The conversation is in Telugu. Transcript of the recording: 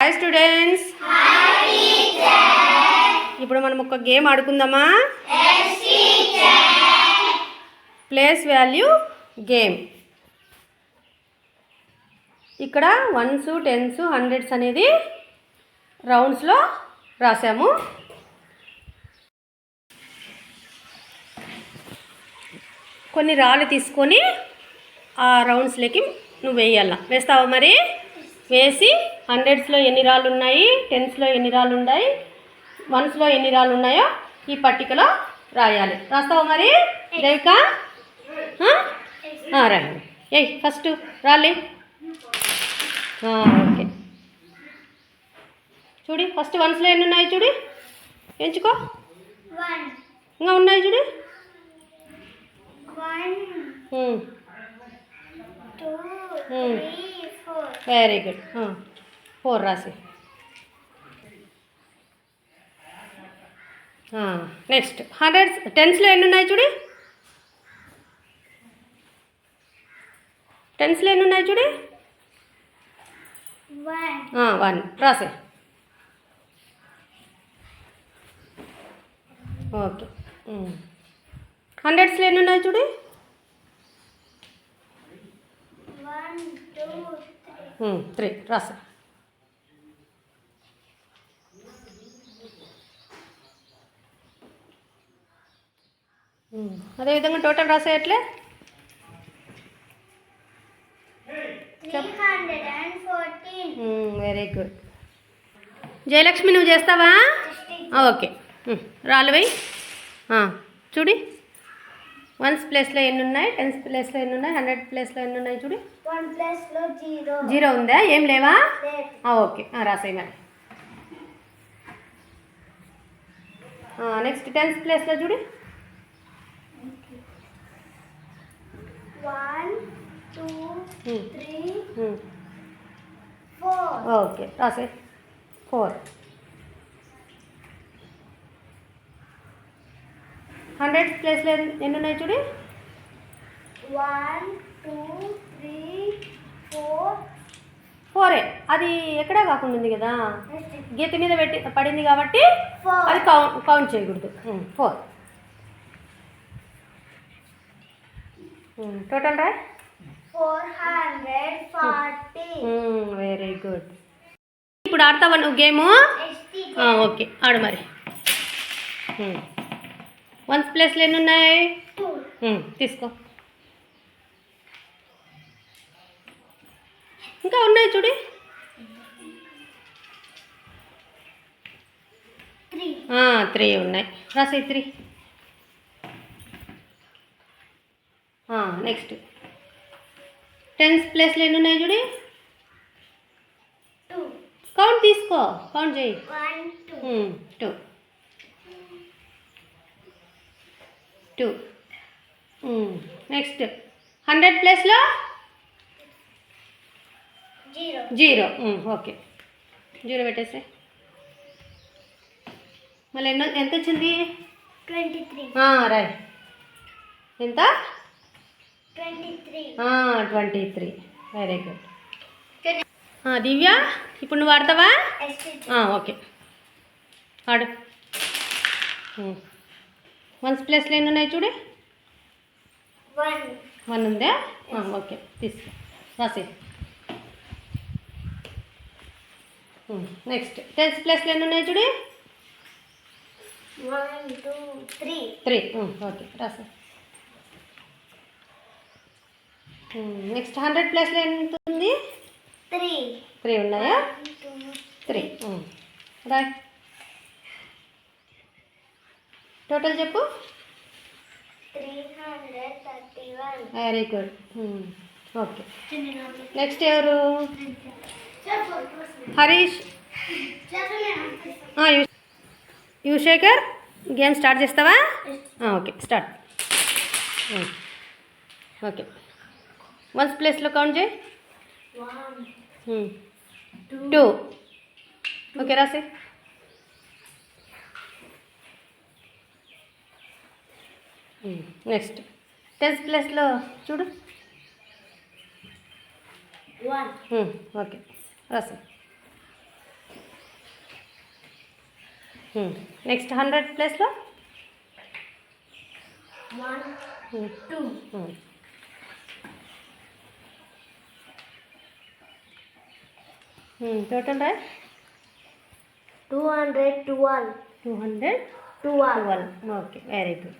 Hi students. ఇప్పుడు మనం ఒక గేమ్ ఆడుకుందామా? Place value game. ఇక్కడ 1s 10s 100s అనేది రౌండ్స్లో రాసాము. కొన్ని రాళ్ళు తీసుకొని ఆ రౌండ్స్లోకి నువ్వు వేస్తావా? మరి వేసి 100sలో ఎన్ని రాళ్ళు ఉన్నాయి, 10sలో ఎన్ని రాళ్ళు ఉన్నాయి, 1sలో ఎన్ని రాళ్ళు ఉన్నాయో ఈ పట్టికలో రాయాలి. రాస్తావా మరి దేవిక? రాయండి. ఫస్ట్ రాలే. ఓకే, చూడి ఫస్ట్ 1sలో ఎన్ని ఉన్నాయి చూడి, ఎంచుకో. ఇంకా ఉన్నాయి చూడి. 1 2 3 4. Very good. 4 రాసి. నెక్స్ట్ 100s 10sలో ఎన్ని ఉన్నాయి చూడి. 10sలో ఎన్ని ఉన్నాయి చూడి. 1 రాసే. ఓకే. 100sలో ఎన్ని ఉన్నాయి చూడి. 1 2 3 రాసే. అదేవిధంగా టోటల్ రాసేయట్లే. 314. Very good. జయలక్ష్మి నువ్వు చేస్తావా? ఓకే, రాళ్ళు వేయి. చూడి 1s ప్లేస్లో ఎన్ని ఉన్నాయి, 10s ప్లేస్లో ఎన్ని ఉన్నాయి, 100 ప్లేస్లో ఎన్ని ఉన్నాయి చూడి. 1 ప్లేస్లో 0 ఉందా? ఏం లేవా? ఓకే, రాసాయి మరి. నెక్స్ట్ 10s ప్లేస్లో చూడి. 1 2 3 4. ఓకే, రాసాయి. 4. 100s ప్లేస్లో ఎన్ని ఉన్నాయి చూడి. 1 2 3 4. 4. అది ఎక్కడా కాకుండా ఉంది కదా, గీత మీద పడింది కాబట్టి అది కౌంట్ చేయకూడదు. 4. టోటల్ రా. 440. Very good. ఇప్పుడు ఆడతావా నువ్వు గేము? ఓకే, ఆడు మరి. 1s ప్లేస్లో ఎన్ని ఉన్నాయి? 2. తీసుకో. ఇంకా ఉన్నాయి చూడి. 3 ఉన్నాయి. రాసాయి 3. నెక్స్ట్ 10s ప్లేస్లో ఎన్ని ఉన్నాయి చూడి. 2. కౌంట్ తీసుకో, కౌంట్ చేయి. 1 2. 2. నెక్స్ట్ 100 ప్లేస్లో 0. ఓకే, 0 పెట్టేసే. మళ్ళీ ఎంత వచ్చింది? 23. రాయ్. ఎంత? 23. 23. Very good. దివ్య, ఇప్పుడు నువ్వు ఆడతావా? ఓకే, ఆడు. 1s ప్లేస్లో ఎన్ని ఉన్నాయి చూడి. 1 ఉందా? ఓకే, తీసుకో, రాసే. నెక్స్ట్ 10s ప్లేస్లో ఎన్ని ఉన్నాయి చూడి. 1 2 3. 3. ఓకే, రాసే. నెక్స్ట్ 100 ప్లేస్లో ఎంత ఉంది? 3 ఉన్నాయా? 3. రాయ్. టోటల్ చెప్పు. 331. Very good. ఓకే, నెక్స్ట్ ఎవరు? హరీష్. యువశేఖర్, గేమ్ స్టార్ట్ చేస్తావా? Okay, start. ఓకే, 1s ప్లేస్లో కౌంట్ చేయి. 1 2. ఓకే, రాసే. నెక్స్ట్ 10s ప్లేస్లో చూడు. 1. ఓకే, రాసే. నెక్స్ట్ 100 ప్లేస్లో 1 2 టోటల్ రాయ్ 212 212 12 ఓకే వెరీ గుడ్